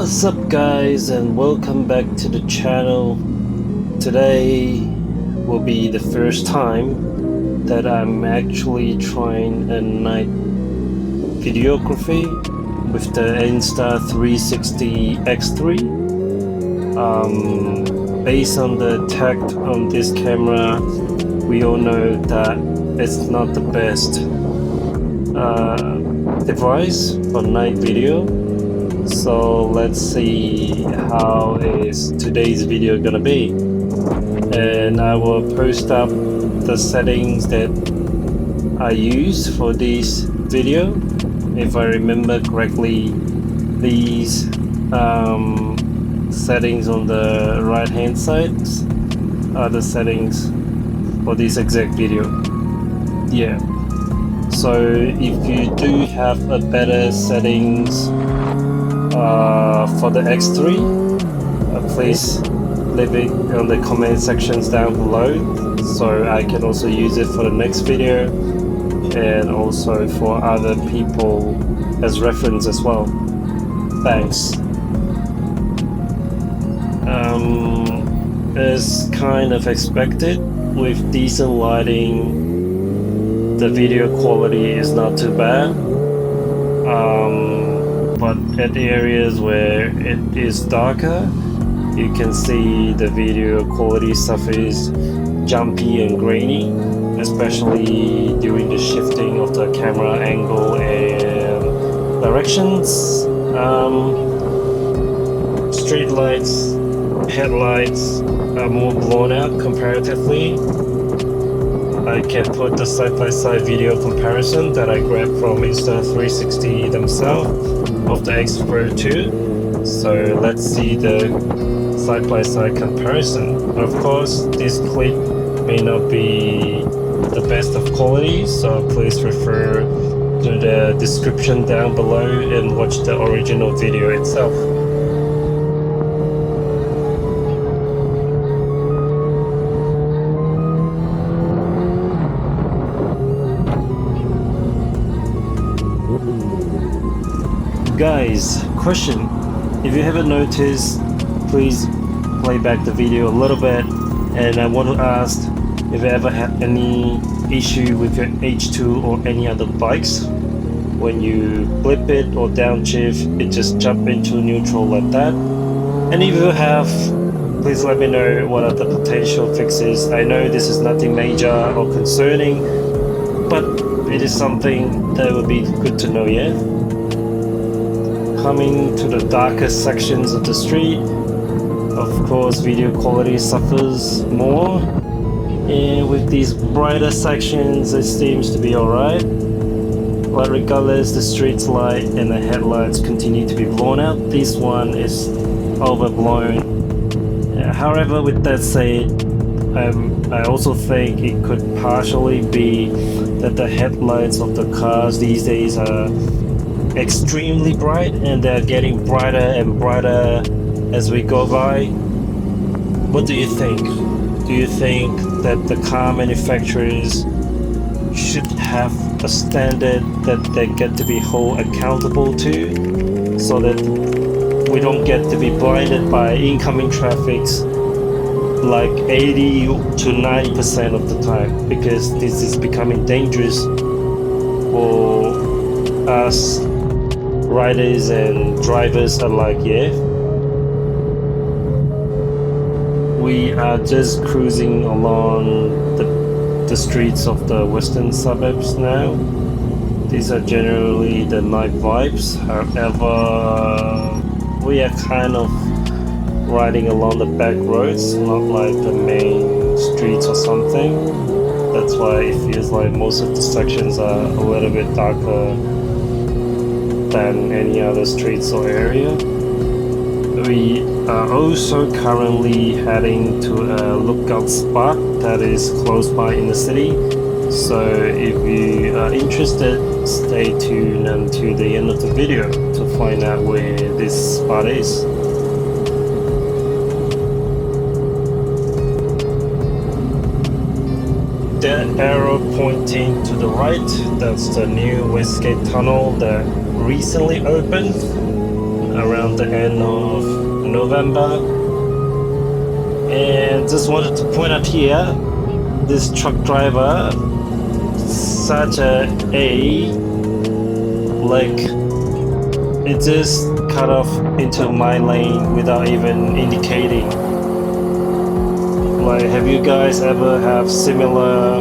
What's up guys, and welcome back to the channel. Today will be the first time that I'm actually trying a night videography with the Insta360 X3. Based on the tech on this camera, we all know that it's not the best device for night video. So let's see how is today's video gonna be, and I will post up the settings that I use for this video. If I remember correctly, these settings on the right hand side are the settings for this exact video. Yeah, so if you do have a better settings for the X3, please leave it on the comment sections down below, so I can also use it for the next video and also for other people as reference as well. Thanks. As kind of expected, with decent lighting, the video quality is not too bad. But at the areas where it is darker, you can see the video quality suffers jumpy and grainy, especially during the shifting of the camera angle and directions. Street lights, headlights are more blown out comparatively. I can put the side-by-side video comparison that I grabbed from Insta360 themselves of the X-Pro 2. So let's see the side-by-side comparison. Of course, this clip may not be the best of quality, so please refer to the description down below and watch the original video itself. Guys, question: if you haven't noticed, please play back the video a little bit, and I want to ask if you ever had any issue with your H2 or any other bikes. When you flip it or downshift, it just jump into neutral like that. And if you have, please let me know what are the potential fixes. I know this is nothing major or concerning, but it is something that would be good to know, yeah? Coming to the darker sections of the street, of course video quality suffers more, and with these brighter sections it seems to be alright. But regardless, the street's light and the headlights continue to be blown out. This one is overblown. However, with that said, I also think it could partially be that the headlights of the cars these days are extremely bright, and they're getting brighter and brighter as we go by. What do you think? Do you think that the car manufacturers should have a standard that they get to be held accountable to, so that we don't get to be blinded by incoming traffics like 80 to 90% of the time, because this is becoming dangerous for us riders and drivers alike, yeah? We are just cruising along the streets of the western suburbs now. These are generally the night vibes. However, we are kind of riding along the back roads, not like the main streets or something. That's why it feels like most of the sections are a little bit darker than any other streets or area. We are also currently heading to a lookout spot that is close by in the city. So if you are interested, stay tuned until the end of the video to find out where this spot is. That arrow pointing to the right, that's the new Westgate tunnel that recently opened. around the end of November. And just wanted to point out here, this truck driver, such like, it just cut off into my lane without even indicating. Like, have you guys ever have similar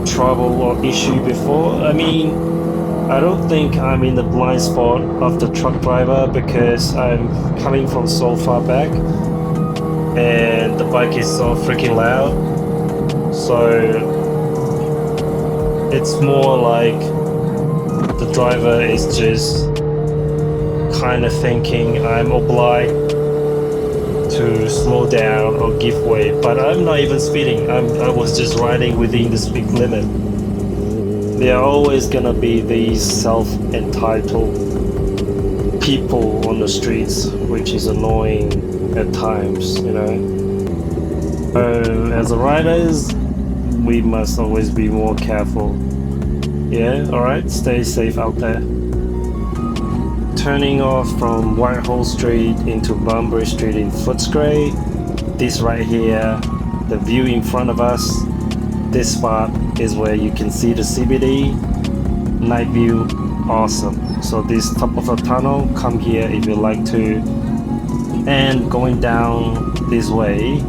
trouble or issue before? I mean, I don't think I'm in the blind spot of the truck driver because I'm coming from so far back and the bike is so freaking loud. So it's more like the driver is just kind of thinking I'm obliged to slow down or give way, but I'm not even speeding. I was just riding within the speed limit. There are always gonna be these self-entitled people on the streets, which is annoying at times, you know. As riders, we must always be more careful. Yeah, alright, stay safe out there. Turning off from Whitehall Street into Bunbury Street in Footscray. This right here, the view in front of us, this spot is where you can see the CBD. Night view, awesome. So this top of the tunnel, come here if you like to. And going down this way,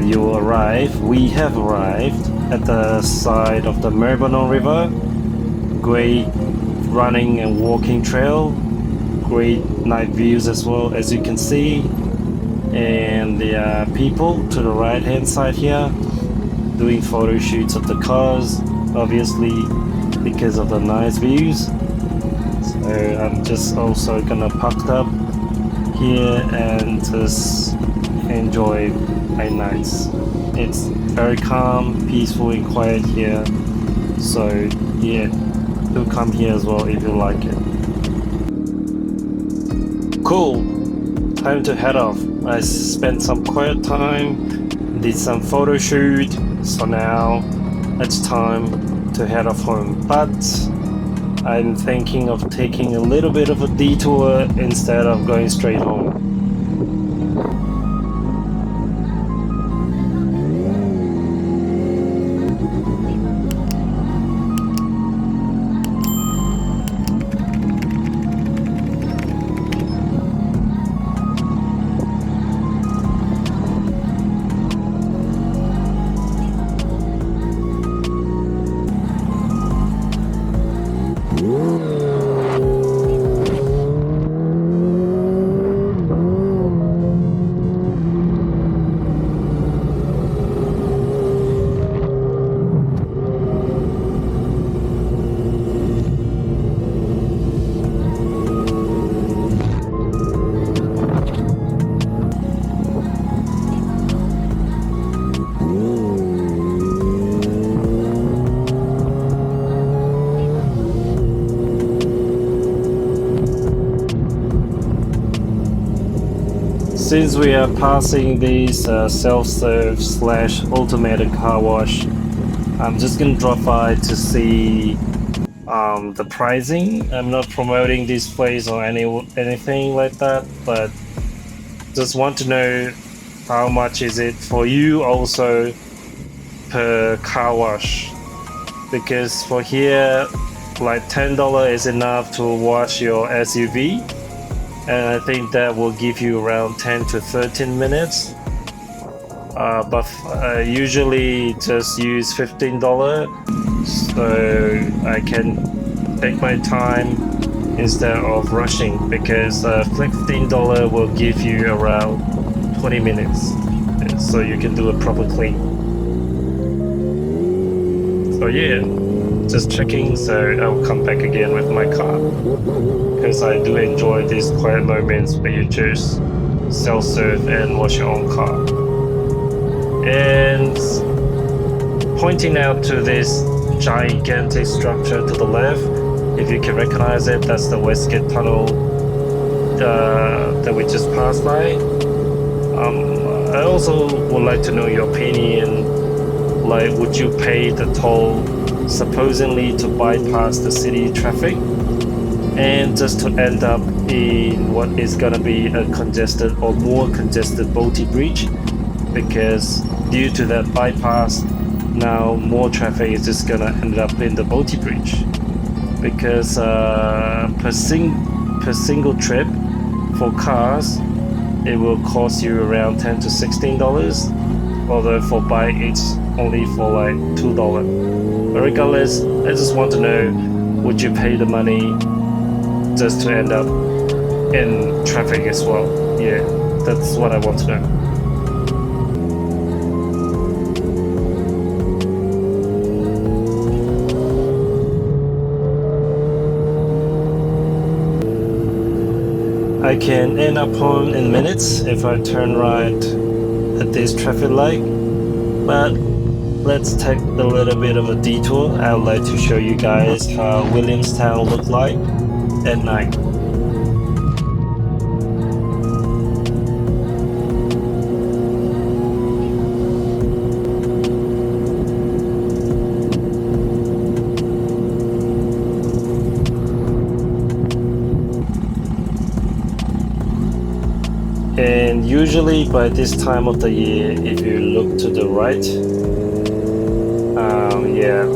you will arrive. We have arrived at the side of the Maribyrnong River. Great running and walking trail, great night views as well, as you can see. And there are people to the right hand side here doing photo shoots of the cars, obviously because of the nice views. So I'm just also gonna park up here and just enjoy my nights. It's very calm, peaceful and quiet here, so yeah, do come here as well if you like it. Cool, time to head off. I spent some quiet time, did some photo shoot, so now it's time to head off home. But I'm thinking of taking a little bit of a detour instead of going straight home. Since we are passing this self-serve / automated car wash, I'm just gonna drop by to see the pricing. I'm not promoting this place or anything like that, but just want to know how much is it for you also per car wash, because for here like $10 is enough to wash your SUV, and I think that will give you around 10 to 13 minutes. But I usually just use $15, so I can take my time instead of rushing, because $15 will give you around 20 minutes, so you can do a proper clean. So yeah, just checking, so I'll come back again with my car, because I do enjoy these quiet moments where you just self-serve and wash your own car. And pointing out to this gigantic structure to the left, if you can recognize it, that's the Westgate Tunnel that we just passed by. I also would like to know your opinion, like would you pay the toll supposedly to bypass the city traffic and just to end up in what is gonna be a congested or more congested Bolte Bridge, because due to that bypass, now more traffic is just gonna end up in the Bolte Bridge, because per single trip for cars it will cost you around $10 to $16, although for bike it's only for like $2. But regardless, I just want to know, would you pay the money just to end up in traffic as well? Yeah, that's what I want to know. I can end up home in minutes if I turn right at this traffic light, but let's take a little bit of a detour. I would like to show you guys how Williamstown look like at night. And usually by this time of the year, if you look to the right,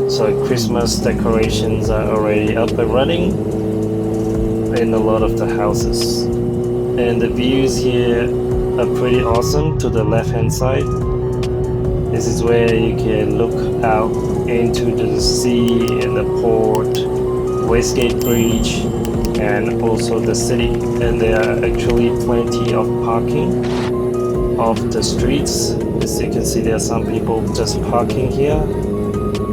so Christmas decorations are already up and running in a lot of the houses. And the views here are pretty awesome. To the left hand side, this is where you can look out into the sea and the port, Westgate Bridge, and also the city. And there are actually plenty of parking off the streets. As you can see, there are some people just parking here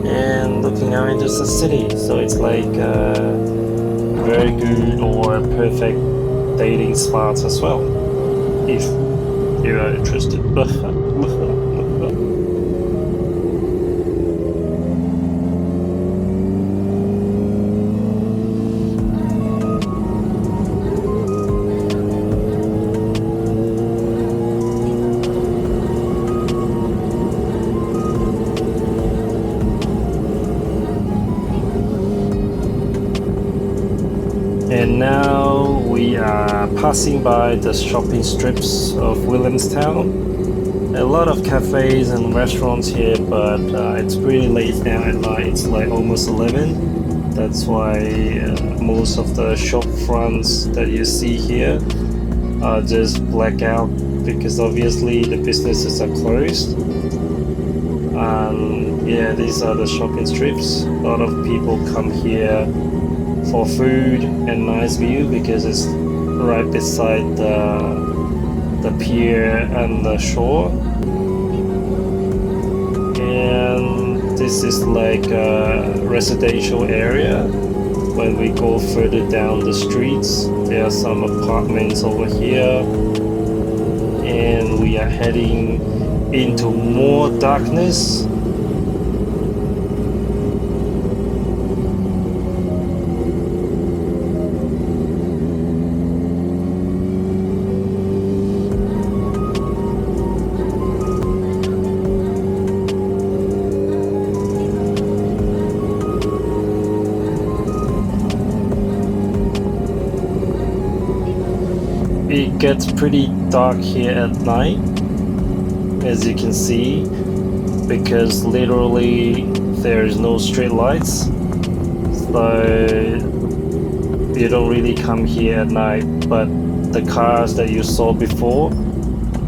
and looking out into the city. So it's like very good or perfect dating spots as well, if you are interested. And now we are passing by the shopping strips of Williamstown. A lot of cafes and restaurants here, but it's pretty late now at night. It's like almost 11. That's why most of the shop fronts that you see here are just black out, because obviously the businesses are closed. Yeah, these are the shopping strips. A lot of people come here for food and nice view, because it's right beside the pier and the shore. And this is like a residential area. When we go further down the streets, there are some apartments over here, and we are heading into more darkness. It gets pretty dark here at night, as you can see, because literally there's no street lights, so you don't really come here at night. But the cars that you saw before,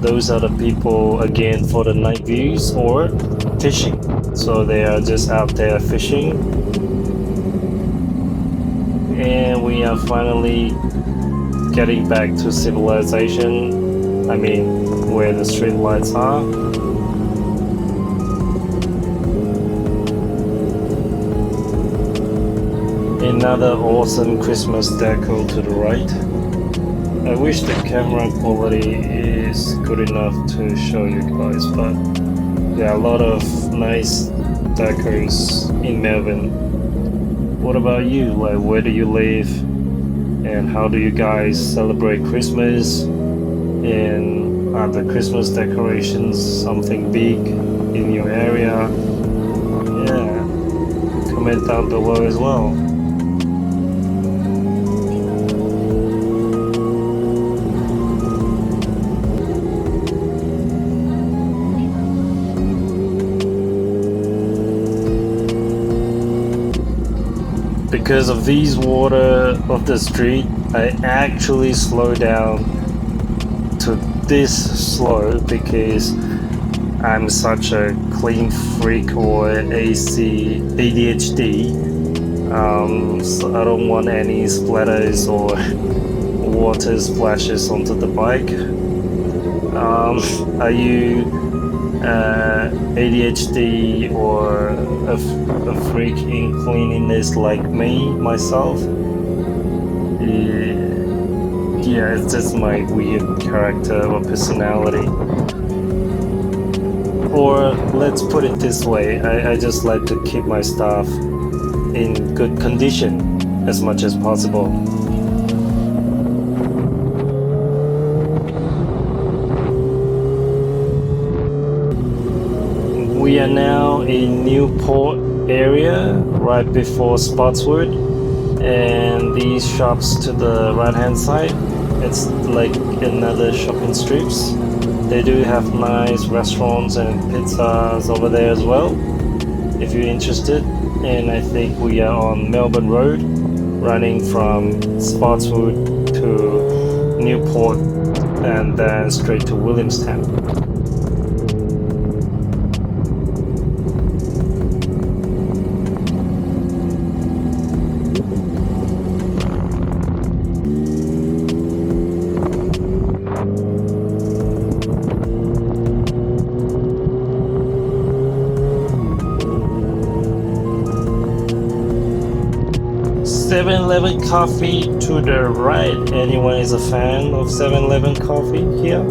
those are the people again for the night views or fishing. So they are just out there fishing. And we are finally getting back to civilization. I mean, where the street lights are. Another awesome Christmas deco to the right. I wish the camera quality is good enough to show you guys, but there are a lot of nice decos in Melbourne. What about you? Like, where do you live? And how do you guys celebrate Christmas? And are the Christmas decorations something big in your area? Yeah, comment down below as well. because of these water of the street, I actually slow down to this slow because I'm such a clean freak or ADHD. So I don't want any splatters or water splashes onto the bike. Are you ADHD or a freak in cleanliness like myself? Yeah, it's just my weird character or personality. Or let's put it this way, I just like to keep my stuff in good condition as much as possible. We are now in Newport area, right before Spotswood, and these shops to the right hand side, it's like another shopping strips. They do have nice restaurants and pizzas over there as well, if you're interested. And I think we are on Melbourne Road, running from Spotswood to Newport and then straight to Williamstown. 7-Eleven coffee to the right. Anyone is a fan of 7-Eleven coffee here?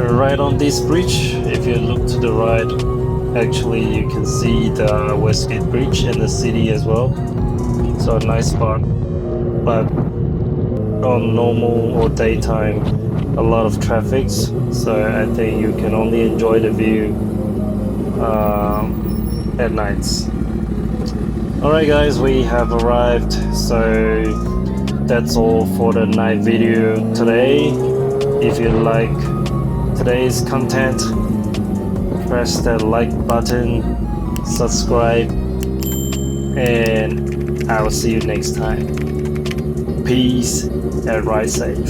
Right on this bridge, if you look to the right, actually you can see the Westgate Bridge and the city as well. So a nice spot, but on normal or daytime, a lot of traffic, so I think you can only enjoy the view at nights. Alright guys, we have arrived, so that's all for the night video today. If you like today's content, press that like button, subscribe, and I will see you next time. Peace and ride safe.